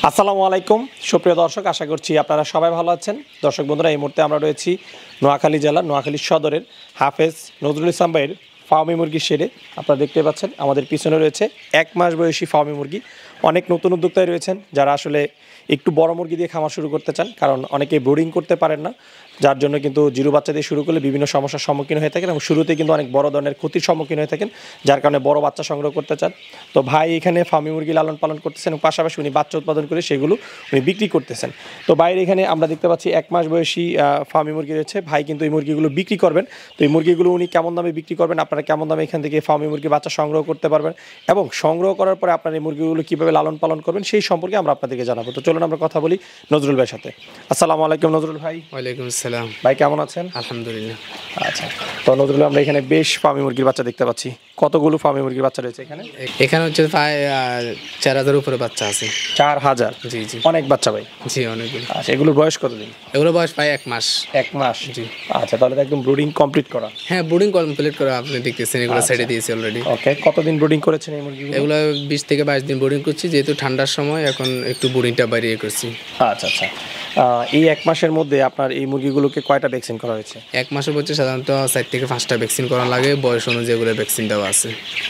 আসসালামু আলাইকুম সুপ্রিয় দর্শক, আশা করছি আপনারা সবাই ভালো আছেন। দর্শক বন্ধুরা, এই মুহূর্তে আমরা রয়েছি নোয়াখালী জেলার নোয়াখালী সদরের হাফেজ নজরুল ইসলাম ভাইয়ের ফার্মি মুরগির শেডে। আপনারা দেখতে পাচ্ছেন আমাদের পিছনে রয়েছে 1 মাস বয়সী ফার্মি মুরগি। অনেক নতুন উদ্যোক্তায় রয়েছেন যারা আসলে একটু বড় মুরগি দিয়ে খামার শুরু করতে চান, কারণ অনেকেই ব্রিডিং করতে পারেন না, যার জন্য কিন্তু জিরো বাচ্চা দিয়ে শুরু করলে বিভিন্ন সমস্যার সম্মুখীন হয়ে থাকেন এবং শুরুতে কিন্তু অনেক বড় ধরনের ক্ষতির সম্মুখীন হয়ে থাকেন, যার কারণে বড় বাচ্চা সংগ্রহ করতে চান। তো ভাই এখানে ফার্মি মুরগি লালন পালন করতেছেন এবং পাশাপাশি উনি বাচ্চা উৎপাদন করে সেগুলো উনি বিক্রি করতেছেন। তো বাইরে এখানে আমরা দেখতে পাচ্ছি 1 মাস বয়সী ফার্মি মুরগি রয়েছে। ভাই কিন্তু এই মুরগিগুলো বিক্রি করবেন। তো এই মুরগিগুলো উনি কেমন দামে বিক্রি করবেন, আপনারা কেমন দামে এখান থেকে ফার্মি মুরগি বাচ্চা সংগ্রহ করতে পারবেন এবং সংগ্রহ করার পরে আপনার এই মুরগিগুলো কীভাবে লালন পালন করবেন সেই সম্পর্কে আমরা আপনাদেরকে জানাবো। তো চলুন আমরা কথা বলি নজরুল ভাইয়ের সাথে। আসসালামু আলাইকুম নজরুল ভাই। ওয়ালাইকুম আসসালাম। ভাই কেমন আছেন? আলহামদুলিল্লাহ। আচ্ছা, তো নজরুল আমরা এখানে বেশ ফার্মি মুরগির বাচ্চা দেখতে পাচ্ছি। কতগুলো ফার্মি মুরগির বাচ্চা রয়েছে এখানে? এখানে হচ্ছে প্রায় 4000 উপরে বাচ্চা আছে। 4000? জি জি, অনেক বাচ্চা ভাই। জি অনেকগুলো। আচ্ছা, এগুলোর বয়স কতদিন? এগুলো বয়স প্রায় 1 মাস। 1 মাস? জি। আচ্ছা, তাহলে তো একদম ব্রুডিং কমপ্লিট করা। হ্যাঁ, ব্রুডিং কমপ্লিট করা আপনি দেখতেছেন, এগুলো ছেড়ে দিয়েছি অলরেডি। ওকে, কতদিন ব্রুডিং করেছেন এই মুরগিগুলো? এগুলো 20 থেকে 22 দিন ব্রুডিং করছি, যেহেতু ঠান্ডার সময় এখন একটু ব্রুডিংটা বাড়িয়ে করছি। আচ্ছা আচ্ছা, এই 1 মাসের মধ্যে আপনার এই মুরগিগুলোকে কয়টা ভ্যাকসিন করা হয়েছে? 1 মাসের মধ্যে সাধারণত 4 থেকে 5টা ভ্যাকসিন করা লাগে, বয়স অনুযায়ী এগুলো ভ্যাকসিন দেওয়া আছে।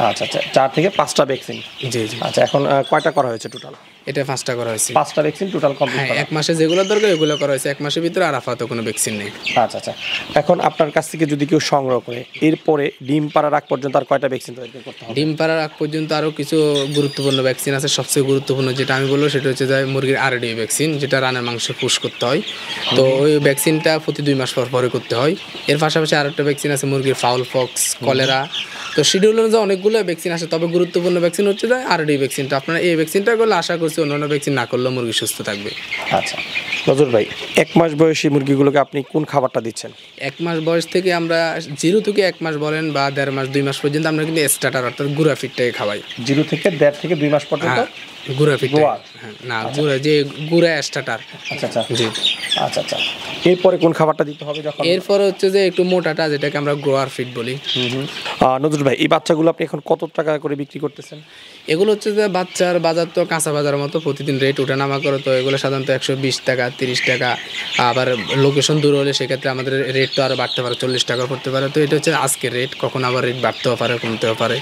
আচ্ছা আচ্ছা, 4 থেকে 5টা ভ্যাকসিন। জি জি। আচ্ছা, এখন কয়টা করা হয়েছে টোটাল? এটা 5টা করা হয়েছে। 5টা ভ্যাকসিন টোটাল কমপ্লিট হ্যাঁ, করা। 1 মাসে যেগুলো দরকার এগুলো করা হয়েছে। 1 মাসের ভিতরে আর আপাতত কোনো ভ্যাকসিন নেই। আচ্ছা আচ্ছা, এখন আপনার কাছ থেকে যদি কেউ সংগ্রহ করে এরপরে ডিম পাড়ার আগ পর্যন্ত আর কয়টা ভ্যাকসিন তৈরি করতে হবে? ডিম পাড়ার আগ পর্যন্ত আরও কিছু গুরুত্বপূর্ণ ভ্যাকসিন আছে। সবচেয়ে গুরুত্বপূর্ণ যেটা আমি বলবো সেটা হচ্ছে যে মুরগির আরডি ভ্যাকসিন, যেটা রানের মাংস পুশ করতে হয়। তো ওই ভ্যাকসিনটা প্রতি 2 মাস পর পরে করতে হয়। এর পাশাপাশি আরেকটা ভ্যাকসিন আছে মুরগির ফাউল পক্স, কলেরা। তো শিডিউল অনুযায়ী অনেকগুলো ভ্যাকসিন আছে, তবে গুরুত্বপূর্ণ ভ্যাকসিন হচ্ছে যে আরডি ভ্যাকসিনটা। আপনারা এই ভ্যাকসিনটা করলে আশা করছি অন্যান্য ভ্যাকসিন না করলেও মুরগি সুস্থ থাকবে। আচ্ছা নজরুল ভাই, 1 মাস বয়সী মুরগিগুলোকে আপনি কোন খাবারটা দিচ্ছেন? 1 মাস বয়স থেকে আমরা 0 থেকে 1 মাস বলেন বা 1.5 মাস 2 মাস পর্যন্ত আমরা কিন্তু স্টার্টার অর্থাৎ গুঁড়া ফিডটাকে খাওয়াই। 0 থেকে 1.5 থেকে 2 মাস পর্যন্ত গুঁড়া ফিড। গোয়া? না, গুঁড়া যে গুঁড়া স্টার্টার। আচ্ছা আচ্ছা জি। আচ্ছা আচ্ছা, এরপরে কোন খাবারটা দিতে হবে যখন? এরপরে হচ্ছে যে একটু মোটাটা, যেটাকে আমরা গ্রোয়ার ফিড বলি। নজরুল ভাই, এই বাচ্চাগুলো আপনি এখন কত টাকা করে বিক্রি করতেছেন? এগুলো হচ্ছে যে বাচ্চার বাজার তো কাঁচা বাজারের মতো প্রতিদিন রেট ওঠানামা করে। তো এগুলো সাধারণত 120 টাকা, 30 টাকা। আবার লোকেশন দূর হলে সেক্ষেত্রে আমাদের রেট তো আরও বাড়তে পারে, 40 টাকা পড়তে পারে। তো এটা হচ্ছে আজকের রেট, কখন আবার রেট বাড়তেও পারে, কমতেও পারে।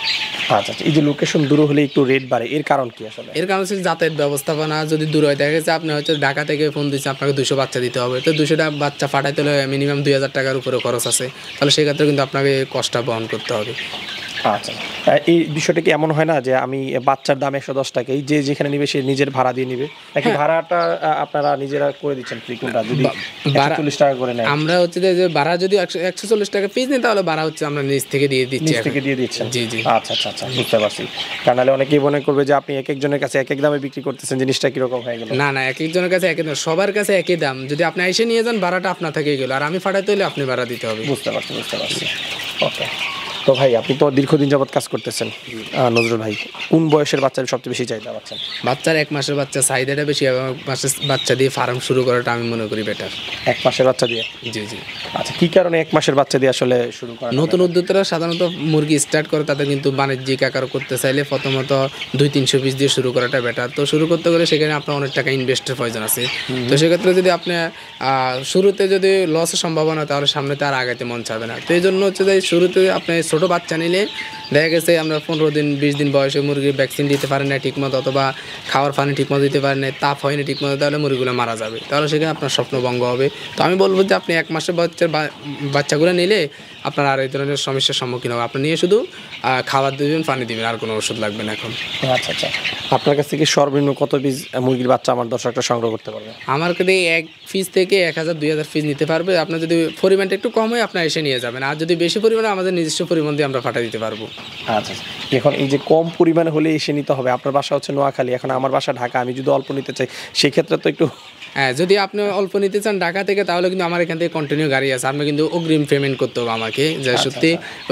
আচ্ছা আচ্ছা, এই যে লোকেশন দূর হলে একটু রেট বাড়ে, এর কারণ কি আসলে? এর কারণ হচ্ছে যাতায়াত ব্যবস্থাপনা যদি দূর হয়, দেখা গেছে আপনি হয়তো ঢাকা থেকে ফোন দিচ্ছে, আপনাকে 200 বাচ্চা দিতে হবে। তো 200টা বাচ্চা ফাটাইতে হলে মিনিমাম 2000 টাকার উপরে খরচ আছে। তাহলে সেক্ষেত্রে কিন্তু আপনাকে কষ্টটা বহন করতে হবে। আচ্ছা, এই বিষয়টা কি এমন হয় না যে আমি বাচ্চার দাম 110 টাকা, এই যে যেখানে নিবে সে নিজের ভাড়া দিয়ে নিবে, নাকি ভাড়াটা আপনারা নিজেরা করে দিচ্ছেন ফ্রি? কোনটা যদি 140 টাকা করে নেয়? আমরা হচ্ছে যে ভাড়া যদি 140 টাকা পিস নিই, তাহলে ভাড়া হচ্ছে আমরা নিজ থেকে দিয়ে দিচ্ছি। নিজ থেকে দিয়ে দিচ্ছেন? জি জি। আচ্ছা আচ্ছা আচ্ছা, বুঝতে পারছি। কারণ নাহলে অনেকেই মনে করবে যে আপনি এক একজনের কাছে এক এক দামে বিক্রি করতেছেন, জিনিসটা কিরকম হয়ে গেল। না না, এক একজনের কাছে একই দাম, সবার কাছে একই দাম। যদি আপনি এসে নিয়ে যান, ভাড়াটা আপনার থেকেই গেল, আর আমি ফাটাইতে হলে আপনি ভাড়া দিতে হবে। বুঝতে পারছি বুঝতে পারছি। ওকে, তো ভাই আপনি তো দীর্ঘদিন যাবত কাজ করতেছেন। নজরুল ভাই, কোন বয়সের বাচ্চার সবচেয়ে বেশি চাহিদা পাচ্ছেন? বাচ্চার 1 মাসের বাচ্চা চাহিদাটা বেশি, এবং 1 মাসের বাচ্চা দিয়ে ফার্ম শুরু করাটা আমি মনে করি বেটার। 1 মাসের বাচ্চা দিয়ে? জি জি। আচ্ছা, কি কারণে 1 মাসের বাচ্চা দিয়ে আসলে শুরু করা? নতুন উদ্যোক্তারা সাধারণত মুরগি স্টার্ট করে, তাদের কিন্তু বাণিজ্যিক আকার করতে চাইলে প্রথমত 200-300 পিস দিয়ে শুরু করাটা বেটার। তো শুরু করতে গেলে সেখানে আপনার অনেক টাকা ইনভেস্টের প্রয়োজন আছে। তো সেক্ষেত্রে যদি আপনি শুরুতে যদি লসের সম্ভাবনা, তাহলে সামনে তো আর আগাইতে মন চাবে না। তো এই জন্য হচ্ছে যে শুরুতে আপনি ছোটো বাচ্চা নিলে দেখা গেছে আমরা 15 দিন 20 দিন বয়সে মুরগির ভ্যাকসিন দিতে পারেন না ঠিকমতো, অথবা খাওয়ার পানি ঠিকমতো দিতে পারেন না, তাপ হয়নি ঠিকমতো, তাহলে মুরগিগুলো মারা যাবে। তাহলে সেখানে আপনার স্বপ্নভঙ্গ হবে। তো আমি বলবো যে আপনি 1 মাসের বাচ্চাগুলো নিলে আপনার আর এই ধরনের সমস্যার সম্মুখীন হবে। আপনি নিয়ে শুধু খাবার দিবেন, পানি দিবেন, আর কোনো ওষুধ লাগবে না এখন। আচ্ছা আচ্ছা, আপনার কাছ থেকে সর্বনিম্ন কত পিস মুরগির বাচ্চা আমার দর্শকরা সংগ্রহ করতে পারবে? আমার কাছে 1 পিস থেকে 1000-2000 পিস নিতে পারবে। আপনার যদি পরিমাণটা একটু কম হয়, আপনার এসে নিয়ে যাবেন। আর যদি বেশি পরিমাণে, আমাদের নিজস্ব পরিমাণ দিয়ে আমরা পাঠিয়ে দিতে পারবো। আচ্ছা, এখন এই যে কম পরিমাণে হলে এসে নিতে হবে, আপনার বাসা হচ্ছে নোয়াখালী, এখন আমার বাসা ঢাকা, আমি যদি অল্প নিতে চাই সেক্ষেত্রে তো একটু হ্যাঁ, যদি আপনি অল্প নিতে চান ঢাকা থেকে, তাহলে কিন্তু আমার এখান থেকে কন্টিনিউ গাড়ি আছে। আপনি কিন্তু অগ্রিম পেমেন্ট করতে হবে আমাকে, যে সত্যি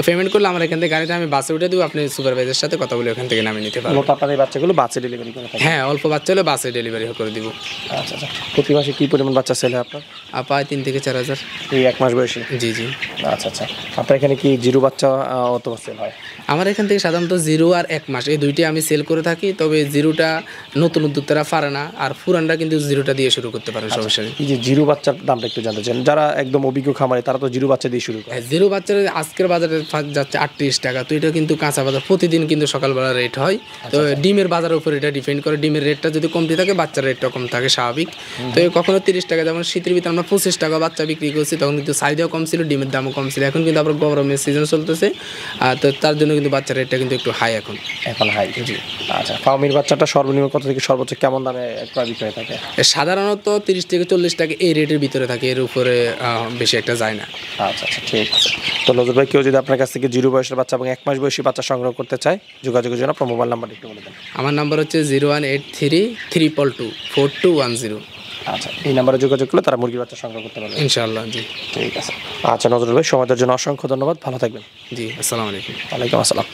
পেমেন্ট করলে আমার এখান থেকে গাড়িটা আমি বাসে উঠে দেবো, আপনি সুপারভাইজারের সাথে কথা বলে ওখান থেকে নামিয়ে নিতে পারবেন। মূলত আপনার এই বাচ্চাগুলো বাসে ডেলিভারি করে থাকেন? হ্যাঁ, অল্প বাচ্চা হলে বাসে ডেলিভারি করে দিব। আচ্ছা আচ্ছা, প্রতি মাসে কী পরিমাণ বাচ্চা সেল হয় আপনার? প্রায় 3 থেকে 4 হাজার। এই 1 মাস বয়সে? জি জি। আচ্ছা আচ্ছা, আপনার এখানে কি জিরো বাচ্চা অত সেল হয়? আমার এখান থেকে সাধারণত 0 আর 1 মাস এই দুইটি আমি সেল করে থাকি। তবে 0টা নতুন উদ্যোক্তারা পারে না, আর পুরানরা কিন্তু 0টা দিয়ে শুরু করতে পারেন, সমস্যা নেই। এই যে জিরো বাচ্চার দামটা একটু জানতে চান, যারা একদম অভিজ্ঞ খামারে তারা তো জিরো বাচ্চা দিয়ে শুরু করে। 0 বাচ্চার আজকের বাজারে যাচ্ছে 38 টাকা। তো এটা কিন্তু কাঁচা বাজার, প্রতিদিন কিন্তু সকালবেলা রেট হয়। তো ডিমের বাজারের উপর এটা ডিপেন্ড করে, ডিমের রেটটা যদি কমতে থাকে বাচ্চার রেটটা কম থাকে স্বাভাবিক। তো কখনো 30 টাকা, যেমন শীতের ভিতরে আমরা 25 টাকা বাচ্চা বিক্রি করছি, তখন কিন্তু চাহিদাও কম ছিল, ডিমের দামও কম ছিল। এখন কিন্তু আবার গরমের সিজন চলতেছে, তো তার জন্য কিন্তু বাচ্চার রেটটা কিন্তু একটু হাই এখন হাই। জি। আচ্ছা, ফার্মির বাচ্চাটা সর্বনিম্ন কত থেকে সর্বোচ্চ কেমন দামে ক্রয় বিক্রয় থাকে? সাধারণত 30 থেকে 40 টাকা এই রেটের ভিতরে থাকে, এর উপরে বেশি একটা যায় না। আচ্ছা আচ্ছা, ঠিক আছে। তো নজরুল ভাই, কেউ যদি আপনার কাছ থেকে জিরো বয়সের বাচ্চা এবং 1 মাস বয়সী বাচ্চা সংগ্রহ করতে চায়, যোগাযোগের জন্য আপনার মোবাইল নাম্বার একটু বলে দেন। আমার নাম্বার হচ্ছে 0183 322 4210। আচ্ছা, এই নাম্বারে যোগাযোগ করলে তারা মুরগির বাচ্চা সংগ্রহ করতে পারবে ইনশাআল্লাহ। জি ঠিক আছে। আচ্ছা নজরুল ভাই, সময়ের জন্য অসংখ্য ধন্যবাদ, ভালো থাকবেন। জি, আসসালামু আলাইকুম। ওয়ালাইকুম আসসালাম।